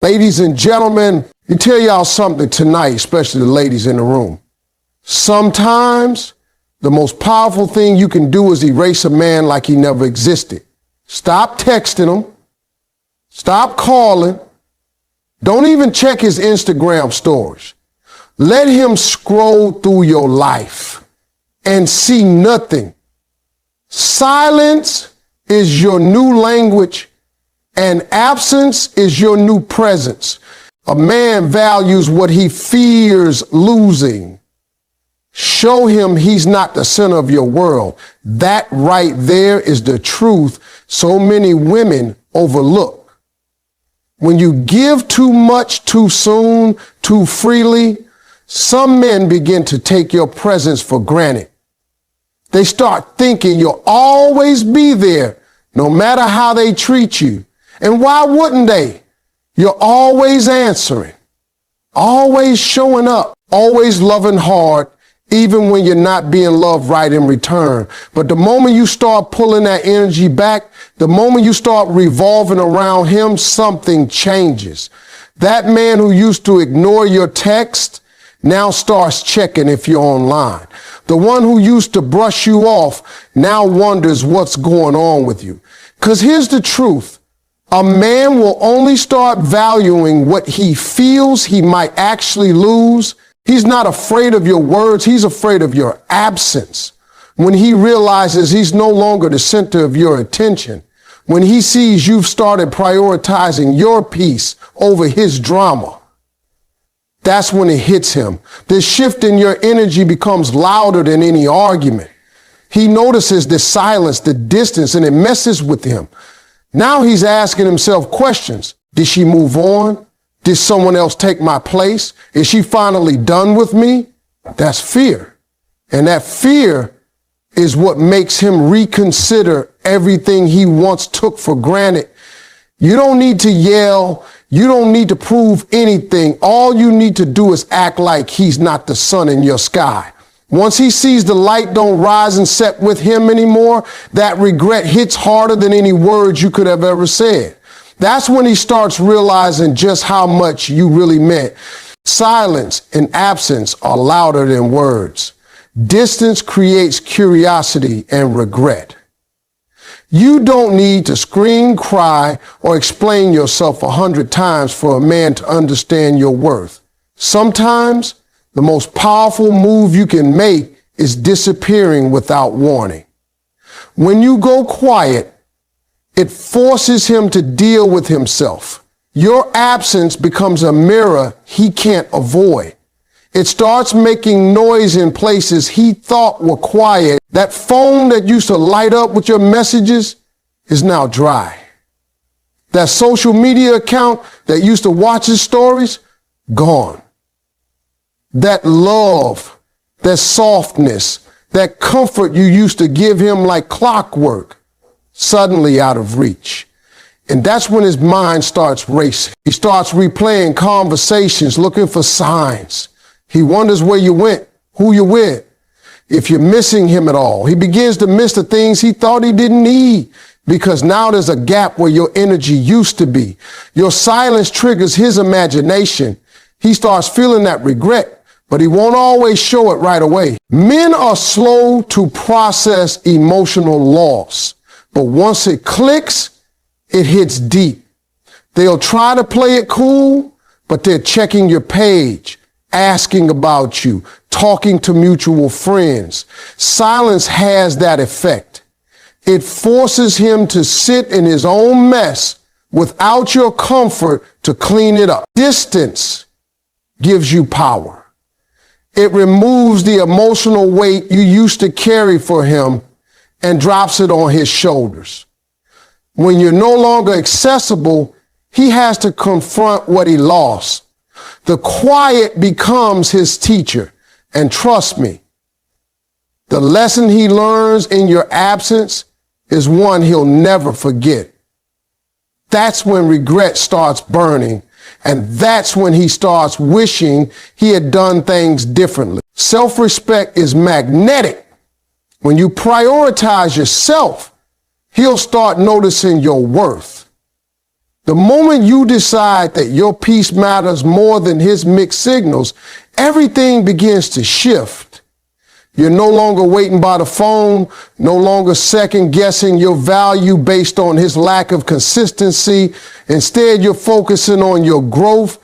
Ladies and gentlemen, let me tell y'all something tonight, especially the ladies in the room. Sometimes the most powerful thing you can do is erase a man like he never existed. Stop texting him. Stop calling. Don't even check his Instagram stories. Let him scroll through your life and see nothing. Silence is your new language, and absence is your new presence. A man values what he fears losing. Show him he's not the center of your world. That right there is the truth so many women overlook. When you give too much too soon, too freely, some men begin to take your presence for granted. They start thinking you'll always be there, no matter how they treat you. And why wouldn't they? You're always answering, always showing up, always loving hard, even when you're not being loved right in return. But the moment you start pulling that energy back, the moment you start revolving around him, something changes. That man who used to ignore your text now starts checking if you're online. The one who used to brush you off now wonders what's going on with you. Because here's the truth. A man will only start valuing what he feels he might actually lose. He's not afraid of your words. He's afraid of your absence. When he realizes he's no longer the center of your attention, when he sees you've started prioritizing your peace over his drama, that's when it hits him. The shift in your energy becomes louder than any argument. He notices the silence, the distance, and it messes with him. Now he's asking himself questions. Did she move on? Did someone else take my place? Is she finally done with me? That's fear. And that fear is what makes him reconsider everything he once took for granted. You don't need to yell. You don't need to prove anything. All you need to do is act like he's not the sun in your sky. Once he sees the light don't rise and set with him anymore, that regret hits harder than any words you could have ever said. That's when he starts realizing just how much you really meant. Silence and absence are louder than words. Distance creates curiosity and regret. You don't need to scream, cry, or explain yourself 100 times for a man to understand your worth. Sometimes the most powerful move you can make is disappearing without warning. When you go quiet, it forces him to deal with himself. Your absence becomes a mirror he can't avoid. It starts making noise in places he thought were quiet. That phone that used to light up with your messages is now dry. That social media account that used to watch his stories, gone. That love, that softness, that comfort you used to give him like clockwork, suddenly out of reach. And that's when his mind starts racing. He starts replaying conversations, looking for signs. He wonders where you went, who you're with, if you're missing him at all. He begins to miss the things he thought he didn't need because now there's a gap where your energy used to be. Your silence triggers his imagination. He starts feeling that regret, but he won't always show it right away. Men are slow to process emotional loss, but once it clicks, it hits deep. They'll try to play it cool, but they're checking your page, asking about you, talking to mutual friends. Silence has that effect. It forces him to sit in his own mess without your comfort to clean it up. Distance gives you power. It removes the emotional weight you used to carry for him and drops it on his shoulders. When you're no longer accessible, he has to confront what he lost. The quiet becomes his teacher. And trust me, the lesson he learns in your absence is one he'll never forget. That's when regret starts burning. And that's when he starts wishing he had done things differently. Self-respect is magnetic. When you prioritize yourself, he'll start noticing your worth. The moment you decide that your peace matters more than his mixed signals, everything begins to shift. You're no longer waiting by the phone, no longer second guessing your value based on his lack of consistency. Instead, you're focusing on your growth,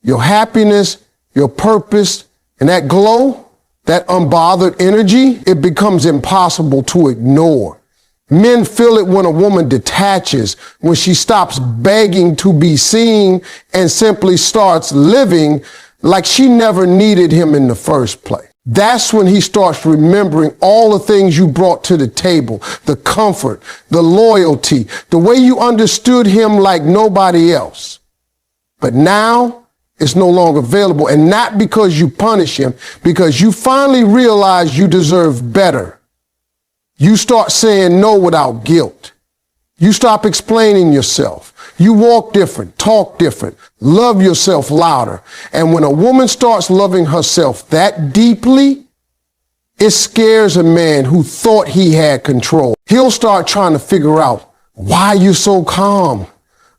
your happiness, your purpose, and that glow, that unbothered energy, it becomes impossible to ignore. Men feel it when a woman detaches, when she stops begging to be seen and simply starts living like she never needed him in the first place. That's when he starts remembering all the things you brought to the table, the comfort, the loyalty, the way you understood him like nobody else. But now it's no longer available, and not because you punish him, because you finally realize you deserve better. You start saying no without guilt. You stop explaining yourself. You walk different, talk different, love yourself louder. And when a woman starts loving herself that deeply, it scares a man who thought he had control. He'll start trying to figure out why you're so calm,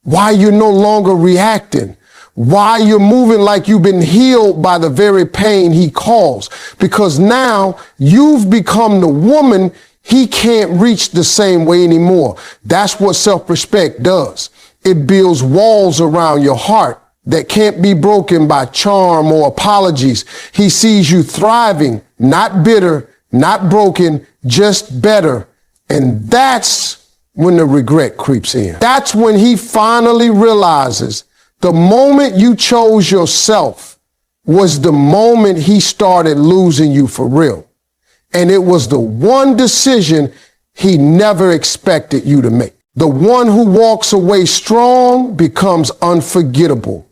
why you're no longer reacting, why you're moving like you've been healed by the very pain he caused. Because now you've become the woman he can't reach the same way anymore. That's what self-respect does. It builds walls around your heart that can't be broken by charm or apologies. He sees you thriving, not bitter, not broken, just better. And that's when the regret creeps in. That's when he finally realizes the moment you chose yourself was the moment he started losing you for real. And it was the one decision he never expected you to make. The one who walks away strong becomes unforgettable.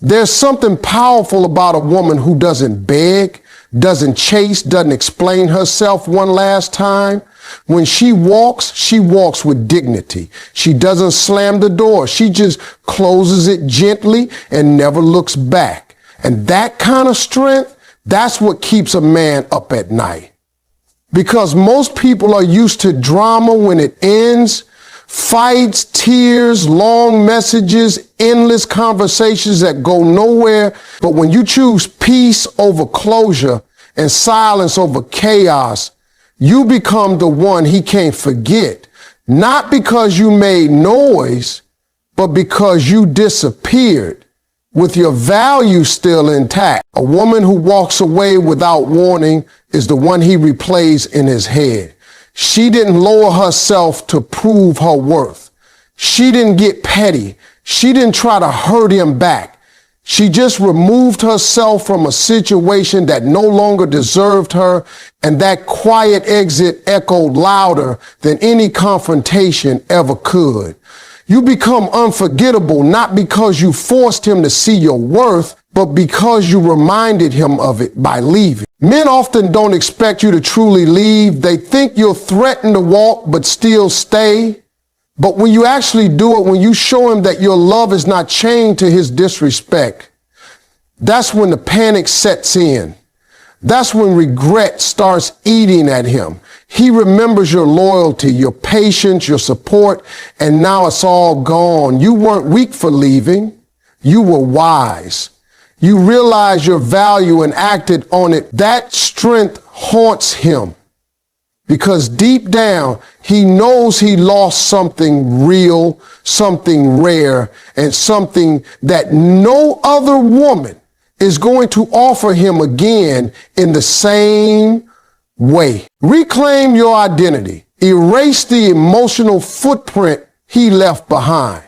There's something powerful about a woman who doesn't beg, doesn't chase, doesn't explain herself one last time. When she walks with dignity. She doesn't slam the door. She just closes it gently and never looks back. And that kind of strength, that's what keeps a man up at night. Because most people are used to drama when it ends, fights, tears, long messages, endless conversations that go nowhere. But when you choose peace over closure and silence over chaos, you become the one he can't forget. Not because you made noise, but because you disappeared with your values still intact. A woman who walks away without warning is the one he replays in his head. She didn't lower herself to prove her worth. She didn't get petty. She didn't try to hurt him back. She just removed herself from a situation that no longer deserved her, and that quiet exit echoed louder than any confrontation ever could. You become unforgettable not because you forced him to see your worth, but because you reminded him of it by leaving. Men often don't expect you to truly leave. They think you'll threaten to walk but still stay. But when you actually do it, when you show him that your love is not chained to his disrespect, that's when the panic sets in. That's when regret starts eating at him. He remembers your loyalty, your patience, your support, and now it's all gone. You weren't weak for leaving. You were wise. You realized your value and acted on it. That strength haunts him because deep down, he knows he lost something real, something rare, and something that no other woman is going to offer him again in the same way. Reclaim your identity. Erase the emotional footprint he left behind.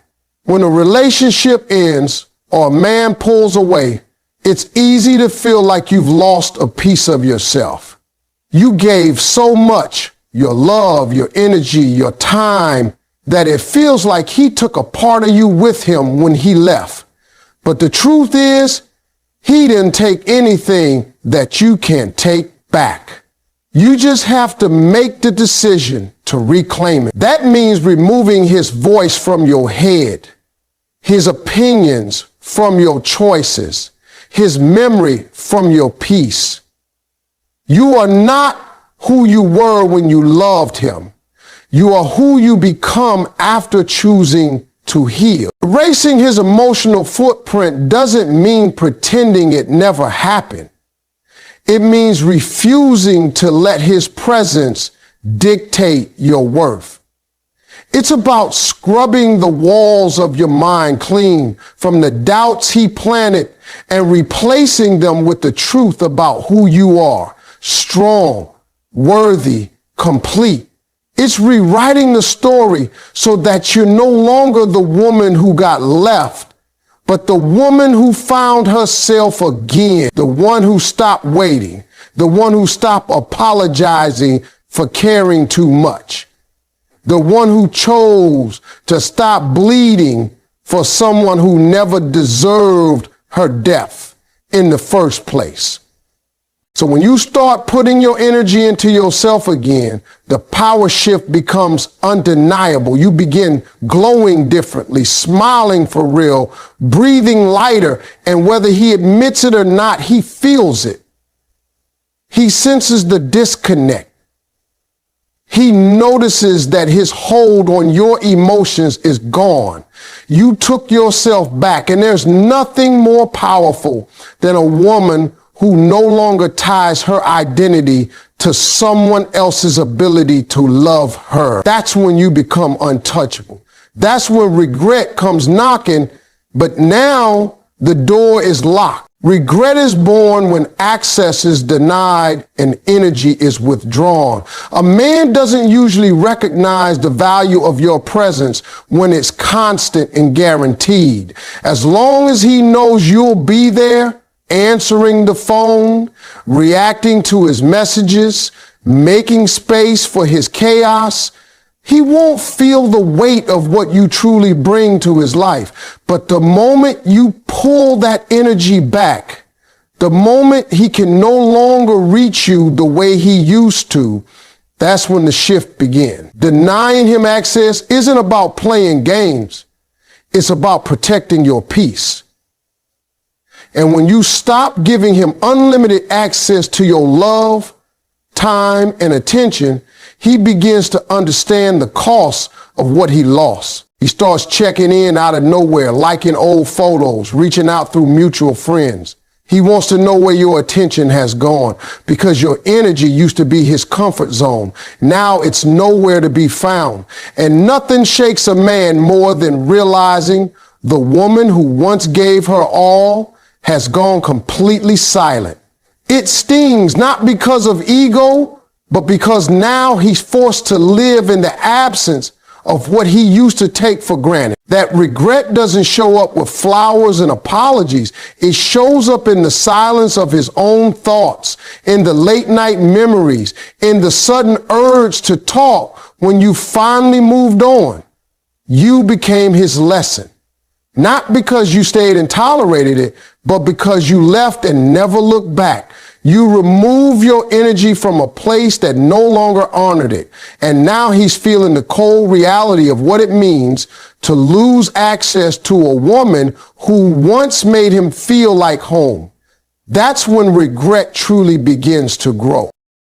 When a relationship ends or a man pulls away, it's easy to feel like you've lost a piece of yourself. You gave so much, your love, your energy, your time, that it feels like he took a part of you with him when he left. But the truth is, he didn't take anything that you can't take back. You just have to make the decision to reclaim it. That means removing his voice from your head, his opinions from your choices, his memory from your peace. You are not who you were when you loved him. You are who you become after choosing to heal. Erasing his emotional footprint doesn't mean pretending it never happened. It means refusing to let his presence dictate your worth. It's about scrubbing the walls of your mind clean from the doubts he planted and replacing them with the truth about who you are: strong, worthy, complete. It's rewriting the story so that you're no longer the woman who got left, but the woman who found herself again, the one who stopped waiting, the one who stopped apologizing for caring too much, the one who chose to stop bleeding for someone who never deserved her death in the first place. So when you start putting your energy into yourself again, the power shift becomes undeniable. You begin glowing differently, smiling for real, breathing lighter, and whether he admits it or not, he feels it. He senses the disconnect. He notices that his hold on your emotions is gone. You took yourself back, and there's nothing more powerful than a woman who no longer ties her identity to someone else's ability to love her. That's when you become untouchable. That's when regret comes knocking, but now the door is locked. Regret is born when access is denied and energy is withdrawn. A man doesn't usually recognize the value of your presence when it's constant and guaranteed. As long as he knows you'll be there, answering the phone, reacting to his messages, making space for his chaos, he won't feel the weight of what you truly bring to his life. But the moment you pull that energy back, the moment he can no longer reach you the way he used to, that's when the shift begins. Denying him access isn't about playing games. It's about protecting your peace. And when you stop giving him unlimited access to your love, time, and attention, he begins to understand the cost of what he lost. He starts checking in out of nowhere, liking old photos, reaching out through mutual friends. He wants to know where your attention has gone because your energy used to be his comfort zone. Now it's nowhere to be found. And nothing shakes a man more than realizing the woman who once gave her all has gone completely silent. It stings not because of ego, but because now he's forced to live in the absence of what he used to take for granted. That regret doesn't show up with flowers and apologies. It shows up in the silence of his own thoughts, in the late night memories, in the sudden urge to talk when you finally moved on. You became his lesson. Not because you stayed and tolerated it, but because you left and never looked back. You remove your energy from a place that no longer honored it. And now he's feeling the cold reality of what it means to lose access to a woman who once made him feel like home. That's when regret truly begins to grow.